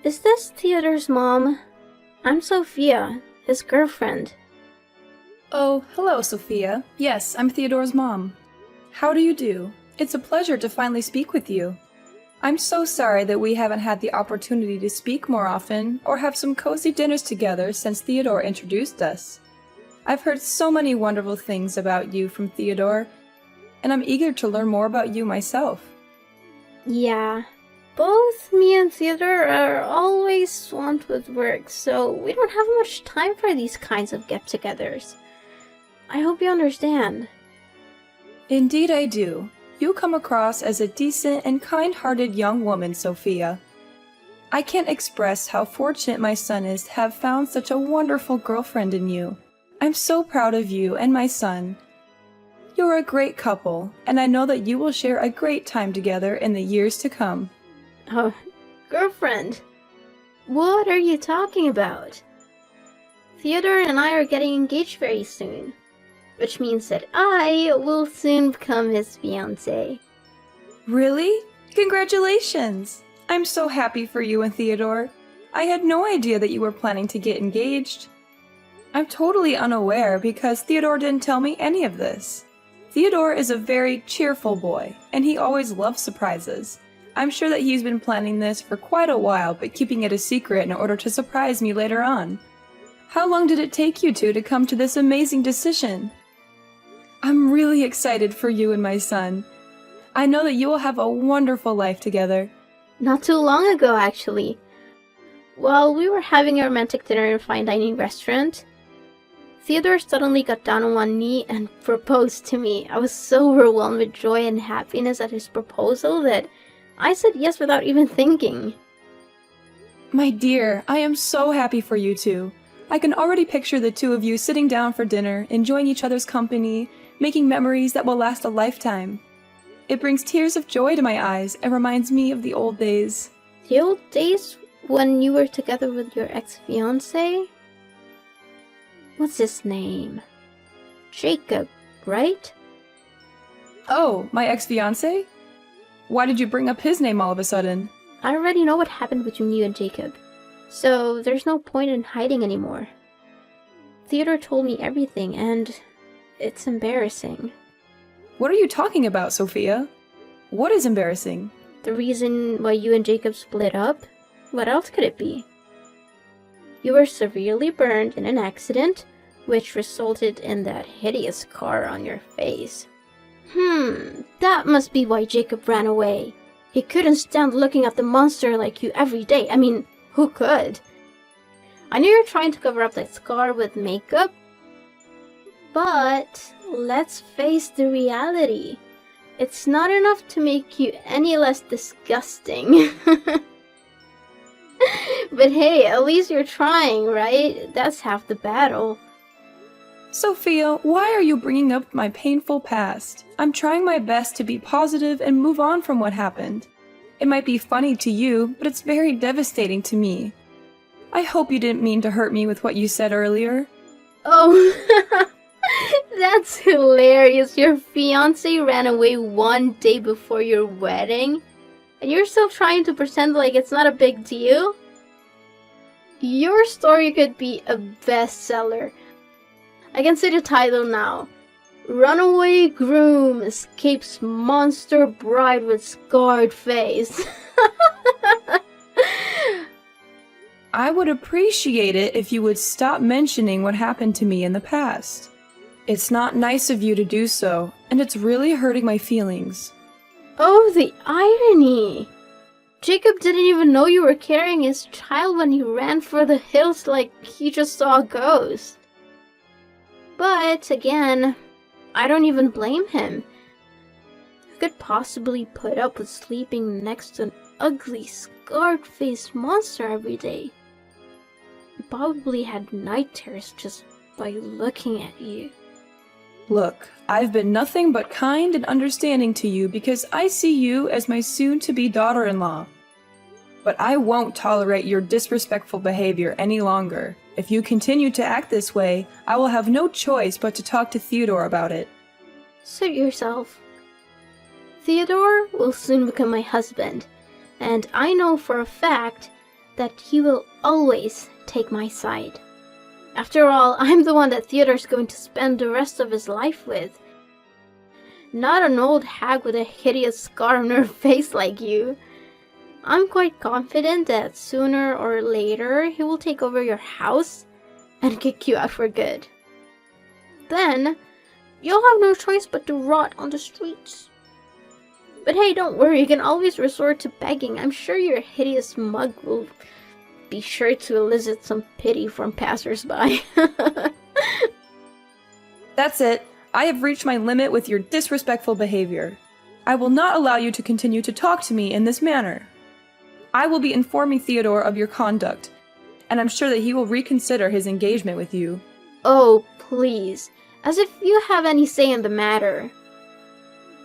Is this Theodore's mom? I'm Sophia, his girlfriend. Oh, hello, Sophia. Yes, I'm Theodore's mom. How do you do? It's a pleasure to finally speak with you. I'm so sorry that we haven't had the opportunity to speak more often or have some cozy dinners together since Theodore introduced us. I've heard so many wonderful things about you from Theodore, and I'm eager to learn more about you myself. Yeah, both me and Theodore are always swamped with work, so we don't have much time for these kinds of get-togethers. I hope you understand. Indeed I do. You come across as a decent and kind-hearted young woman, Sophia. I can't express how fortunate my son is to have found such a wonderful girlfriend in you. I'm so proud of you and my son. You're a great couple, and I know that you will share a great time together in the years to come. Oh, girlfriend? What are you talking about? Theodore and I are getting engaged very soon, which means that I will soon become his fiancé. Really? Congratulations! I'm so happy for you and Theodore. I had no idea that you were planning to get engaged. I'm totally unaware because Theodore didn't tell me any of this. Theodore is a very cheerful boy, and he always loves surprises. I'm sure that he's been planning this for quite a while, but keeping it a secret in order to surprise me later on. How long did it take you two to come to this amazing decision? I'm really excited for you and my son. I know that you will have a wonderful life together. Not too long ago, actually. While we were having a romantic dinner in a fine dining restaurant, Theodore suddenly got down on one knee and proposed to me. I was so overwhelmed with joy and happiness at his proposal that I said yes without even thinking. My dear, I am so happy for you two. I can already picture the two of you sitting down for dinner, enjoying each other's company, making memories that will last a lifetime. It brings tears of joy to my eyes and reminds me of the old days. The old days when you were together with your ex-fiancé? What's his name? Jacob, right? Oh, my ex-fiancé? Why did you bring up his name all of a sudden? I already know what happened between you and Jacob, so there's no point in hiding anymore. Theodore told me everything, and it's embarrassing. What are you talking about, Sophia? What is embarrassing? The reason why you and Jacob split up? What else could it be? You were severely burned in an accident, which resulted in that hideous scar on your face. That must be why Jacob ran away. He couldn't stand looking at the monster like you every day. I mean, who could? I knew you were trying to cover up that scar with makeup, but let's face the reality. It's not enough to make you any less disgusting. But hey, at least you're trying, right? That's half the battle. Sophia, why are you bringing up my painful past? I'm trying my best to be positive and move on from what happened. It might be funny to you, but it's very devastating to me. I hope you didn't mean to hurt me with what you said earlier. Oh, that's hilarious. Your fiancé ran away one day before your wedding, and you're still trying to pretend like it's not a big deal? Your story could be a bestseller. I can see the title now. Runaway Groom Escapes Monster Bride with Scarred Face. I would appreciate it if you would stop mentioning what happened to me in the past. It's not nice of you to do so, and it's really hurting my feelings. Oh, the irony! Jacob didn't even know you were carrying his child when he ran for the hills like he just saw a ghost. But, again, I don't even blame him. Who could possibly put up with sleeping next to an ugly, scarred-faced monster every day? He probably had night terrors just by looking at you. Look, I've been nothing but kind and understanding to you because I see you as my soon-to-be daughter-in-law. But I won't tolerate your disrespectful behavior any longer. If you continue to act this way, I will have no choice but to talk to Theodore about it. Suit yourself. Theodore will soon become my husband, and I know for a fact that he will always take my side. After all, I'm the one that Theodore's going to spend the rest of his life with. Not an old hag with a hideous scar on her face like you. I'm quite confident that sooner or later he will take over your house and kick you out for good. Then, you'll have no choice but to rot on the streets. But hey, don't worry, you can always resort to begging. I'm sure your hideous mug will be sure to elicit some pity from passers-by. That's it. I have reached my limit with your disrespectful behavior. I will not allow you to continue to talk to me in this manner. I will be informing Theodore of your conduct, and I'm sure that he will reconsider his engagement with you. Oh, please. As if you have any say in the matter.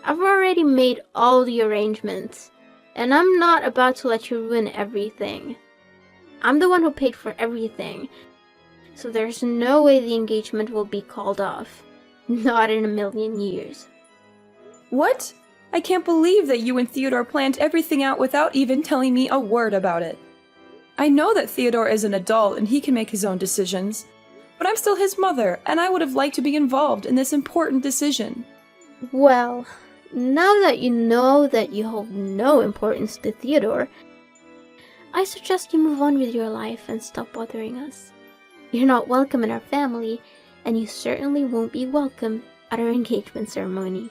I've already made all the arrangements, and I'm not about to let you ruin everything. I'm the one who paid for everything, so there's no way the engagement will be called off. Not in a million years. What? I can't believe that you and Theodore planned everything out without even telling me a word about it. I know that Theodore is an adult and he can make his own decisions, but I'm still his mother, and I would have liked to be involved in this important decision. Well, now that you know that you hold no importance to Theodore, I suggest you move on with your life and stop bothering us. You're not welcome in our family, and you certainly won't be welcome at our engagement ceremony.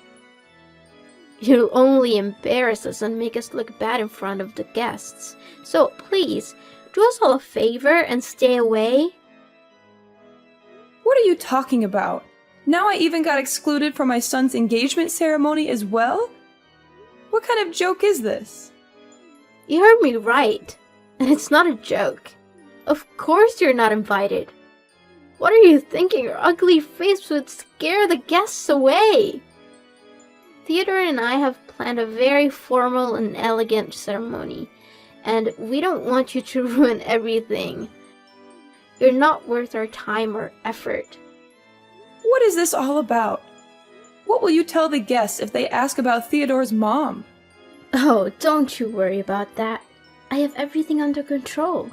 You'll only embarrass us and make us look bad in front of the guests. So please, do us all a favor and stay away. What are you talking about? Now I even got excluded from my son's engagement ceremony as well? What kind of joke is this? You heard me right, and it's not a joke. Of course you're not invited. What are you thinking? Your ugly face would scare the guests away. Theodore and I have planned a very formal and elegant ceremony, and we don't want you to ruin everything. You're not worth our time or effort. What is this all about? What will you tell the guests if they ask about Theodore's mom? Oh, don't you worry about that. I have everything under control.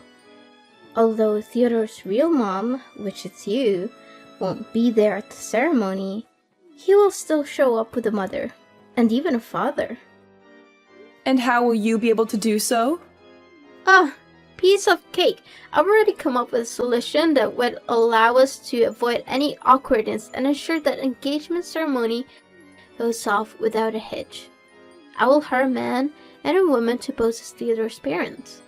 Although Theodore's real mom, which is you, won't be there at the ceremony, he will still show up with a mother, and even a father. And how will you be able to do so? Piece of cake. I've already come up with a solution that would allow us to avoid any awkwardness and ensure that engagement ceremony goes off without a hitch. I will hire a man and a woman to pose as Theodore's parents.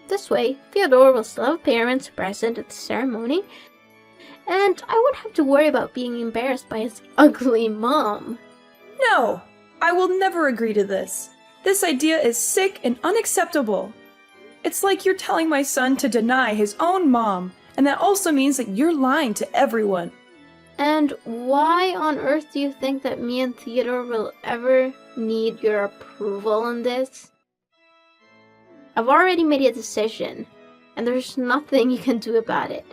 This way, Theodore will still have parents present at the ceremony, and I won't have to worry about being embarrassed by his ugly mom. No! I will never agree to this. This idea is sick and unacceptable. It's like you're telling my son to deny his own mom, and that also means that you're lying to everyone. And why on earth do you think that me and Theodore will ever need your approval on this? I've already made a decision, and there's nothing you can do about it.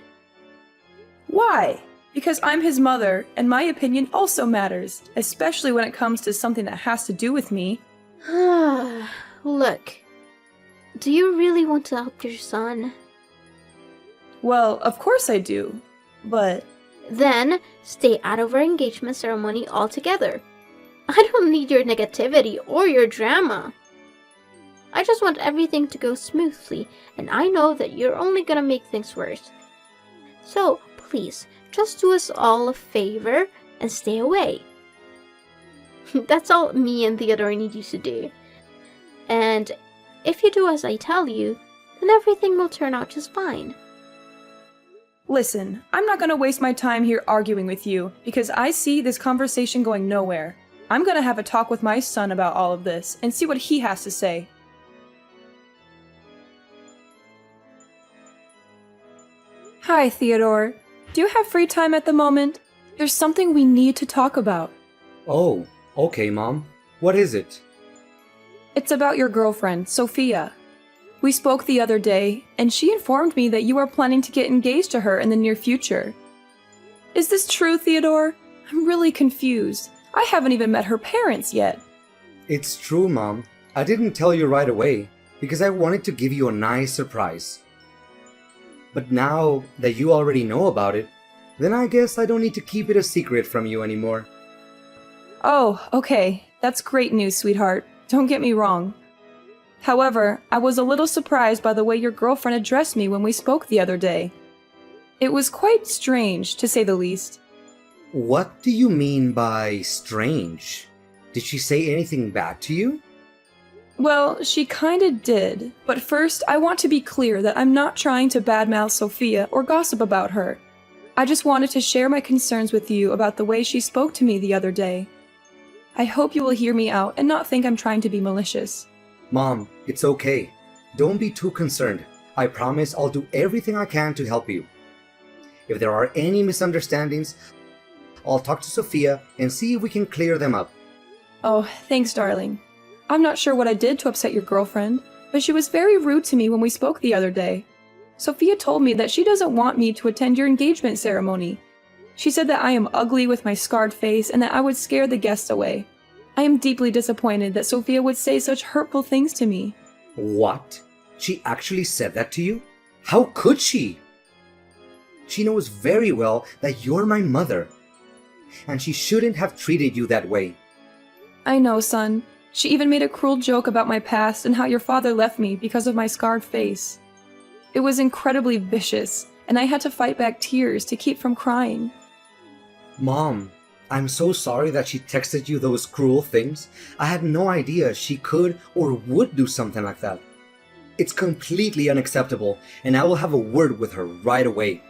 Why? Because I'm his mother, and my opinion also matters, especially when it comes to something that has to do with me. Look, do you really want to help your son? Well, of course I do, but... Then, stay out of our engagement ceremony altogether. I don't need your negativity or your drama. I just want everything to go smoothly, and I know that you're only gonna make things worse. So, please, just do us all a favor and stay away. That's all me and Theodore need you to do. And if you do as I tell you, then everything will turn out just fine. Listen, I'm not gonna waste my time here arguing with you, because I see this conversation going nowhere. I'm gonna have a talk with my son about all of this, and see what he has to say. Hi, Theodore. Do you have free time at the moment? There's something we need to talk about. Oh, okay, Mom. What is it? It's about your girlfriend, Sophia. We spoke the other day, and she informed me that you are planning to get engaged to her in the near future. Is this true, Theodore? I'm really confused. I haven't even met her parents yet. It's true, Mom. I didn't tell you right away, because I wanted to give you a nice surprise. But now that you already know about it, then I guess I don't need to keep it a secret from you anymore. Oh, okay. That's great news, sweetheart. Don't get me wrong. However, I was a little surprised by the way your girlfriend addressed me when we spoke the other day. It was quite strange, to say the least. What do you mean by strange? Did she say anything bad to you? Well, she kinda did, but first I want to be clear that I'm not trying to badmouth Sophia or gossip about her. I just wanted to share my concerns with you about the way she spoke to me the other day. I hope you will hear me out and not think I'm trying to be malicious. Mom, it's okay. Don't be too concerned. I promise I'll do everything I can to help you. If there are any misunderstandings, I'll talk to Sophia and see if we can clear them up. Oh, thanks, darling. I'm not sure what I did to upset your girlfriend, but she was very rude to me when we spoke the other day. Sophia told me that she doesn't want me to attend your engagement ceremony. She said that I am ugly with my scarred face and that I would scare the guests away. I am deeply disappointed that Sophia would say such hurtful things to me. What? She actually said that to you? How could she? She knows very well that you're my mother, and she shouldn't have treated you that way. I know, son. She even made a cruel joke about my past and how your father left me because of my scarred face. It was incredibly vicious, and I had to fight back tears to keep from crying. Mom, I'm so sorry that she texted you those cruel things. I had no idea she could or would do something like that. It's completely unacceptable, and I will have a word with her right away.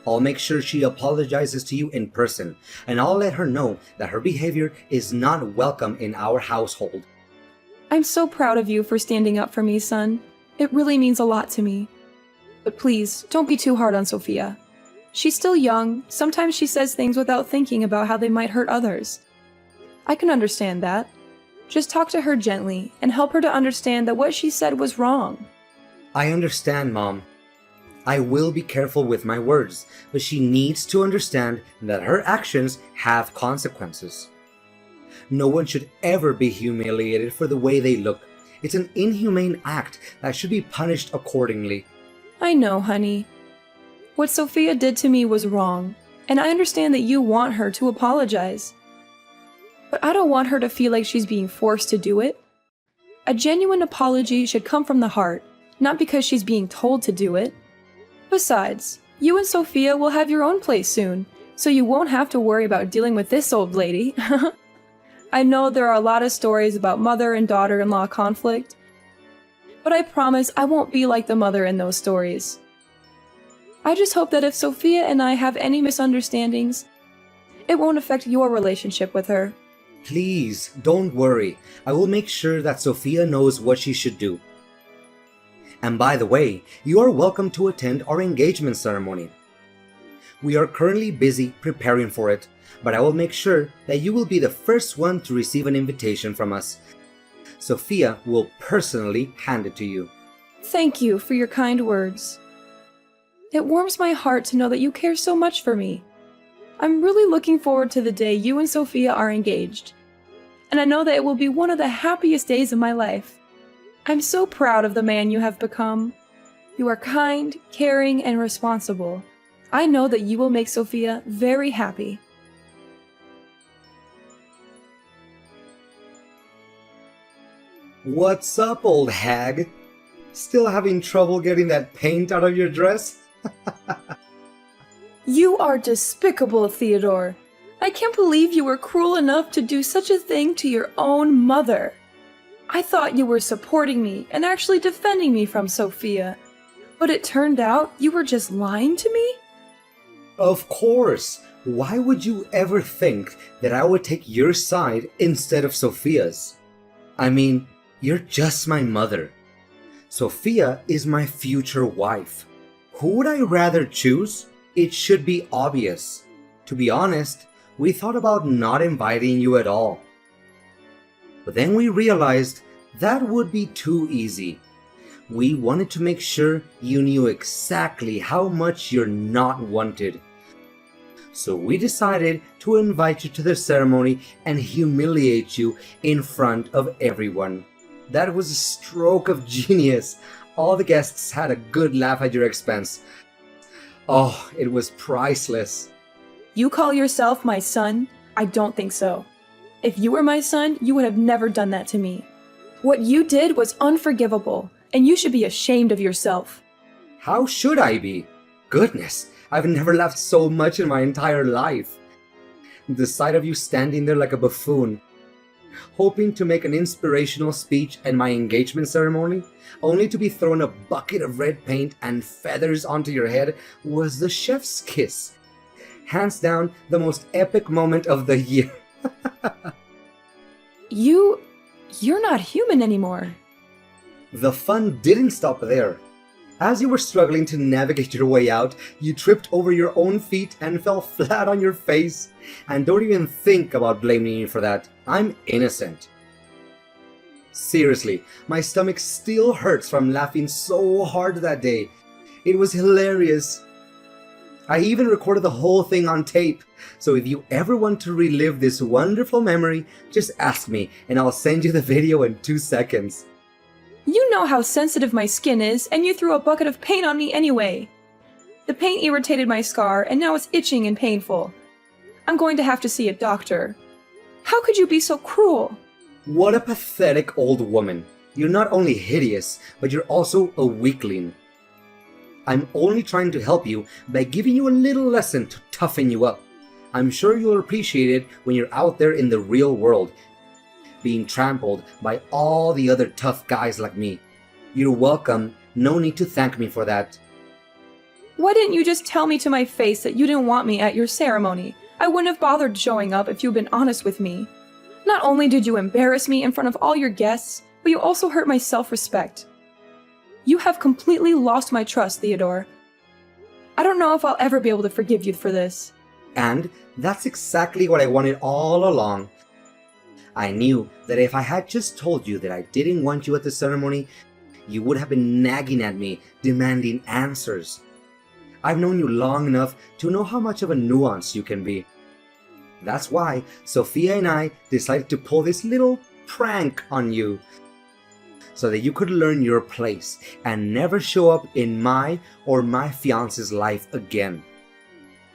I'll make sure she apologizes to you in person, and I'll let her know that her behavior is not welcome in our household. I'm so proud of you for standing up for me, son. It really means a lot to me. But please, don't be too hard on Sophia. She's still young. Sometimes she says things without thinking about how they might hurt others. I can understand that. Just talk to her gently and help her to understand that what she said was wrong. I understand, Mom. I will be careful with my words, but she needs to understand that her actions have consequences. No one should ever be humiliated for the way they look. It's an inhumane act that should be punished accordingly. I know, honey. What Sophia did to me was wrong, and I understand that you want her to apologize. But I don't want her to feel like she's being forced to do it. A genuine apology should come from the heart, not because she's being told to do it. Besides, you and Sophia will have your own place soon, so you won't have to worry about dealing with this old lady. I know there are a lot of stories about mother and daughter-in-law conflict, but I promise I won't be like the mother in those stories. I just hope that if Sophia and I have any misunderstandings, it won't affect your relationship with her. Please, don't worry. I will make sure that Sophia knows what she should do. And by the way, you are welcome to attend our engagement ceremony. We are currently busy preparing for it, but I will make sure that you will be the first one to receive an invitation from us. Sophia will personally hand it to you. Thank you for your kind words. It warms my heart to know that you care so much for me. I'm really looking forward to the day you and Sophia are engaged. And I know that it will be one of the happiest days of my life. I'm so proud of the man you have become. You are kind, caring, and responsible. I know that you will make Sophia very happy. What's up, old hag? Still having trouble getting that paint out of your dress? You are despicable, Theodore. I can't believe you were cruel enough to do such a thing to your own mother. I thought you were supporting me and actually defending me from Sophia. But it turned out you were just lying to me? Of course. Why would you ever think that I would take your side instead of Sophia's? I mean, you're just my mother. Sophia is my future wife. Who would I rather choose? It should be obvious. To be honest, we thought about not inviting you at all. But then we realized that would be too easy. We wanted to make sure you knew exactly how much you're not wanted. So we decided to invite you to the ceremony and humiliate you in front of everyone. That was a stroke of genius. All the guests had a good laugh at your expense. Oh, it was priceless. You call yourself my son? I don't think so. If you were my son, you would have never done that to me. What you did was unforgivable, and you should be ashamed of yourself. How should I be? Goodness, I've never laughed so much in my entire life. The sight of you standing there like a buffoon, hoping to make an inspirational speech at my engagement ceremony, only to be thrown a bucket of red paint and feathers onto your head, was the chef's kiss. Hands down, the most epic moment of the year. You're not human anymore. The fun didn't stop there. As you were struggling to navigate your way out, you tripped over your own feet and fell flat on your face. And don't even think about blaming me for that. I'm innocent. Seriously, my stomach still hurts from laughing so hard that day. It was hilarious. I even recorded the whole thing on tape. So if you ever want to relive this wonderful memory, just ask me and I'll send you the video in 2 seconds. You know how sensitive my skin is, and you threw a bucket of paint on me anyway. The paint irritated my scar, and now it's itching and painful. I'm going to have to see a doctor. How could you be so cruel? What a pathetic old woman. You're not only hideous, but you're also a weakling. I'm only trying to help you by giving you a little lesson to toughen you up. I'm sure you'll appreciate it when you're out there in the real world, being trampled by all the other tough guys like me. You're welcome. No need to thank me for that. Why didn't you just tell me to my face that you didn't want me at your ceremony? I wouldn't have bothered showing up if you'd been honest with me. Not only did you embarrass me in front of all your guests, but you also hurt my self-respect. You have completely lost my trust, Theodore. I don't know if I'll ever be able to forgive you for this. And that's exactly what I wanted all along. I knew that if I had just told you that I didn't want you at the ceremony, you would have been nagging at me, demanding answers. I've known you long enough to know how much of a nuance you can be. That's why Sophia and I decided to pull this little prank on you, so that you could learn your place and never show up in my or my fiance's life again.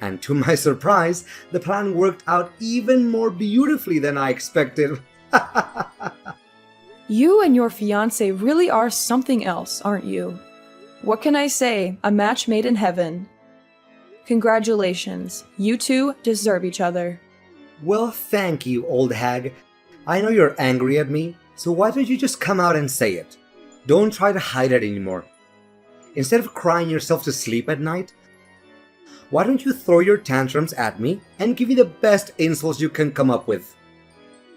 And to my surprise, the plan worked out even more beautifully than I expected. You and your fiancé really are something else, aren't you? What can I say? A match made in heaven. Congratulations. You two deserve each other. Well, thank you, old hag. I know you're angry at me, so why don't you just come out and say it? Don't try to hide it anymore. Instead of crying yourself to sleep at night, why don't you throw your tantrums at me and give me the best insults you can come up with?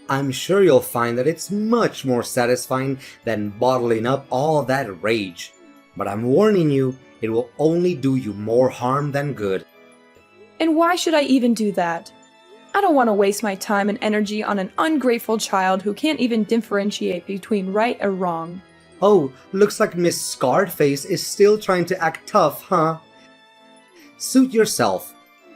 I'm sure you'll find that it's much more satisfying than bottling up all that rage. But I'm warning you, it will only do you more harm than good. And why should I even do that? I don't want to waste my time and energy on an ungrateful child who can't even differentiate between right or wrong. Oh, looks like Miss Scarred Face is still trying to act tough, huh? Suit yourself.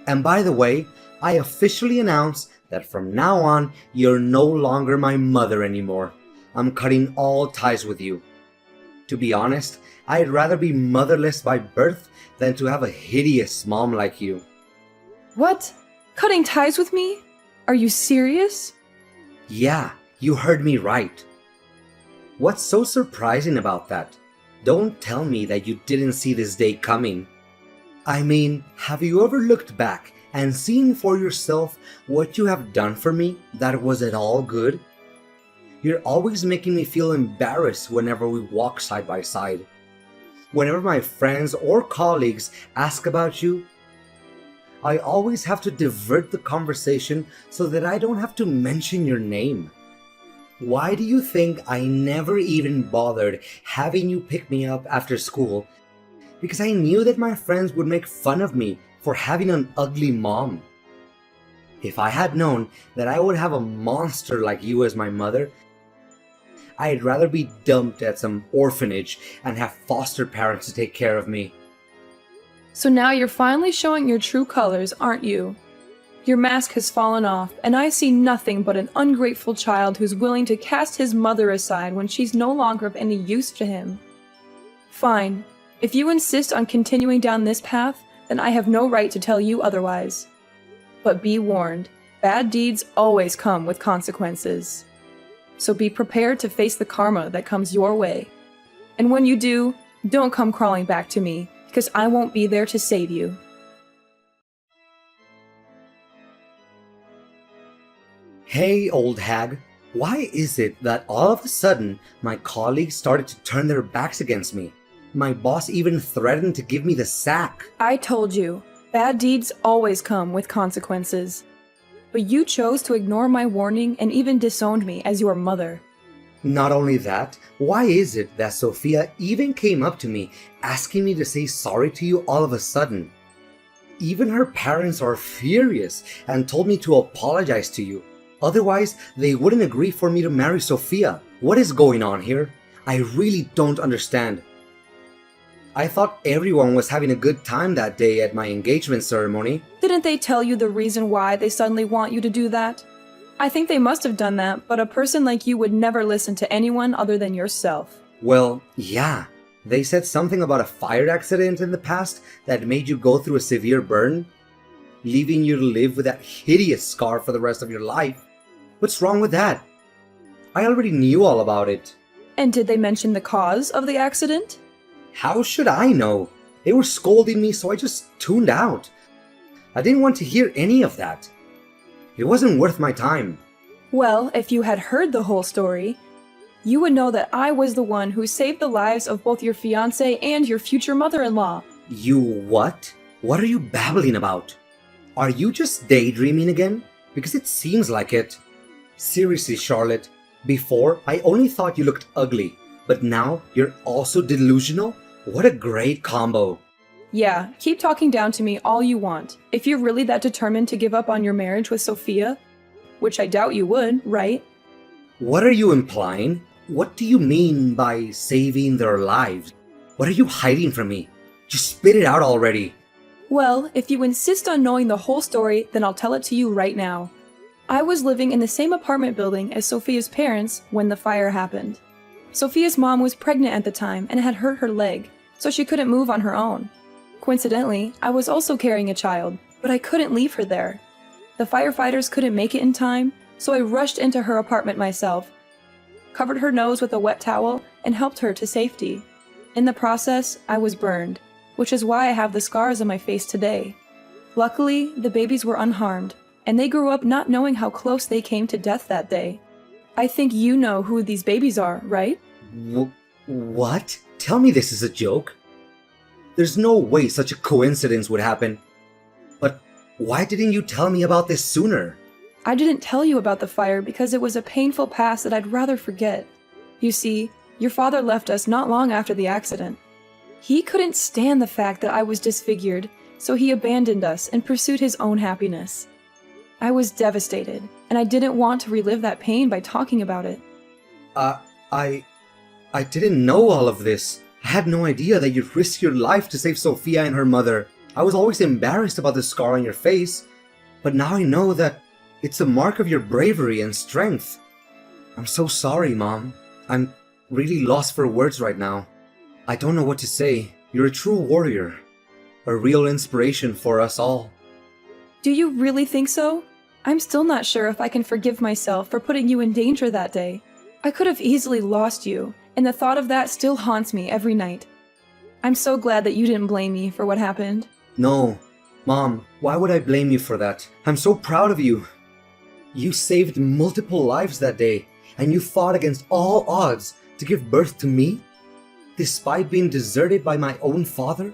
And by the way, I officially announce that from now on, you're no longer my mother anymore. I'm cutting all ties with you. To be honest, I'd rather be motherless by birth than to have a hideous mom like you. What? Cutting ties with me? Are you serious? Yeah, you heard me right. What's so surprising about that? Don't tell me that you didn't see this day coming. I mean, have you ever looked back and seen for yourself what you have done for me that was at all good? You're always making me feel embarrassed whenever we walk side by side. Whenever my friends or colleagues ask about you, I always have to divert the conversation so that I don't have to mention your name. Why do you think I never even bothered having you pick me up after school? Because I knew that my friends would make fun of me for having an ugly mom. If I had known that I would have a monster like you as my mother, I'd rather be dumped at some orphanage and have foster parents to take care of me. So now you're finally showing your true colors, aren't you? Your mask has fallen off, and I see nothing but an ungrateful child who's willing to cast his mother aside when she's no longer of any use to him. Fine. If you insist on continuing down this path, then I have no right to tell you otherwise. But be warned, bad deeds always come with consequences. So be prepared to face the karma that comes your way. And when you do, don't come crawling back to me, because I won't be there to save you. Hey, old hag. Why is it that all of a sudden my colleagues started to turn their backs against me? My boss even threatened to give me the sack. I told you, bad deeds always come with consequences. But you chose to ignore my warning and even disowned me as your mother. Not only that, why is it that Sophia even came up to me asking me to say sorry to you all of a sudden? Even her parents are furious and told me to apologize to you. Otherwise, they wouldn't agree for me to marry Sophia. What is going on here? I really don't understand. I thought everyone was having a good time that day at my engagement ceremony. Didn't they tell you the reason why they suddenly want you to do that? I think they must have done that, but a person like you would never listen to anyone other than yourself. Well, yeah. They said something about a fire accident in the past that made you go through a severe burn, leaving you to live with that hideous scar for the rest of your life. What's wrong with that? I already knew all about it. And did they mention the cause of the accident? How should I know? They were scolding me, so I just tuned out. I didn't want to hear any of that. It wasn't worth my time. Well, if you had heard the whole story, you would know that I was the one who saved the lives of both your fiancé and your future mother-in-law. You what? What are you babbling about? Are you just daydreaming again? Because it seems like it. Seriously, Charlotte, before I only thought you looked ugly, but now you're also delusional? What a great combo. Yeah, keep talking down to me all you want. If you're really that determined to give up on your marriage with Sophia, which I doubt you would, right? What are you implying? What do you mean by saving their lives? What are you hiding from me? Just spit it out already. Well, if you insist on knowing the whole story, then I'll tell it to you right now. I was living in the same apartment building as Sophia's parents when the fire happened. Sophia's mom was pregnant at the time and had hurt her leg, so she couldn't move on her own. Coincidentally, I was also carrying a child, but I couldn't leave her there. The firefighters couldn't make it in time, so I rushed into her apartment myself, covered her nose with a wet towel, and helped her to safety. In the process, I was burned, which is why I have the scars on my face today. Luckily, the babies were unharmed, and they grew up not knowing how close they came to death that day. I think you know who these babies are, right? What? Tell me this is a joke. There's no way such a coincidence would happen. But why didn't you tell me about this sooner? I didn't tell you about the fire because it was a painful past that I'd rather forget. You see, your father left us not long after the accident. He couldn't stand the fact that I was disfigured, so he abandoned us and pursued his own happiness. I was devastated, and I didn't want to relive that pain by talking about it. I didn't know all of this. I had no idea that you'd risk your life to save Sophia and her mother. I was always embarrassed about the scar on your face, but now I know that it's a mark of your bravery and strength. I'm so sorry, Mom. I'm really lost for words right now. I don't know what to say. You're a true warrior. A real inspiration for us all. Do you really think so? I'm still not sure if I can forgive myself for putting you in danger that day. I could have easily lost you, and the thought of that still haunts me every night. I'm so glad that you didn't blame me for what happened. No. Mom, why would I blame you for that? I'm so proud of you. You saved multiple lives that day, and you fought against all odds to give birth to me? Despite being deserted by my own father?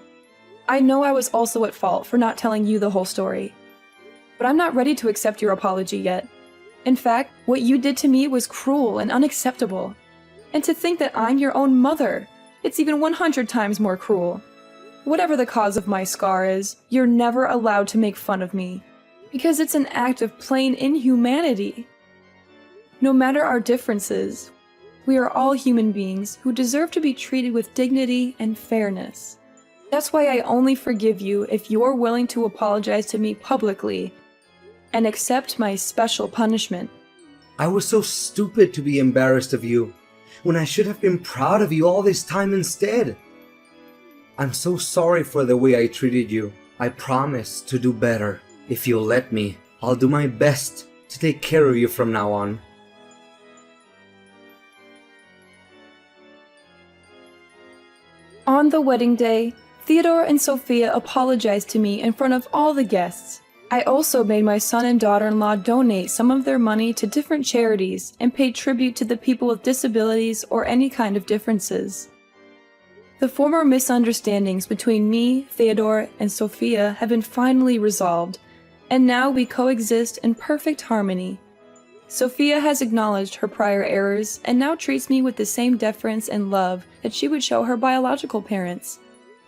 I know I was also at fault for not telling you the whole story. But I'm not ready to accept your apology yet. In fact, what you did to me was cruel and unacceptable. And to think that I'm your own mother, it's even 100 times more cruel. Whatever the cause of my scar is, you're never allowed to make fun of me. Because it's an act of plain inhumanity. No matter our differences, we are all human beings who deserve to be treated with dignity and fairness. That's why I only forgive you if you're willing to apologize to me publicly and accept my special punishment. I was so stupid to be embarrassed of you, when I should have been proud of you all this time instead. I'm so sorry for the way I treated you. I promise to do better. If you'll let me, I'll do my best to take care of you from now on. On the wedding day, Theodore and Sophia apologized to me in front of all the guests. I also made my son and daughter-in-law donate some of their money to different charities and paid tribute to the people with disabilities or any kind of differences. The former misunderstandings between me, Theodore, and Sophia have been finally resolved, and now we coexist in perfect harmony. Sophia has acknowledged her prior errors and now treats me with the same deference and love that she would show her biological parents.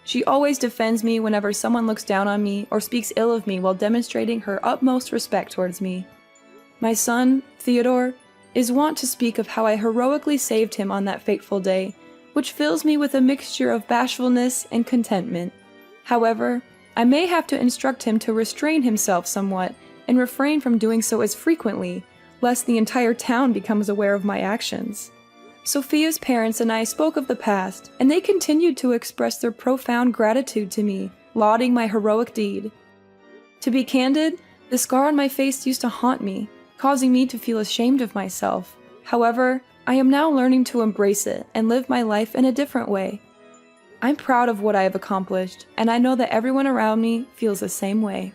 She always defends me whenever someone looks down on me or speaks ill of me while demonstrating her utmost respect towards me. My son, Theodore, is wont to speak of how I heroically saved him on that fateful day, which fills me with a mixture of bashfulness and contentment. However, I may have to instruct him to restrain himself somewhat and refrain from doing so as frequently, lest the entire town becomes aware of my actions. Sophia's parents and I spoke of the past, and they continued to express their profound gratitude to me, lauding my heroic deed. To be candid, the scar on my face used to haunt me, causing me to feel ashamed of myself. However, I am now learning to embrace it and live my life in a different way. I'm proud of what I have accomplished, and I know that everyone around me feels the same way.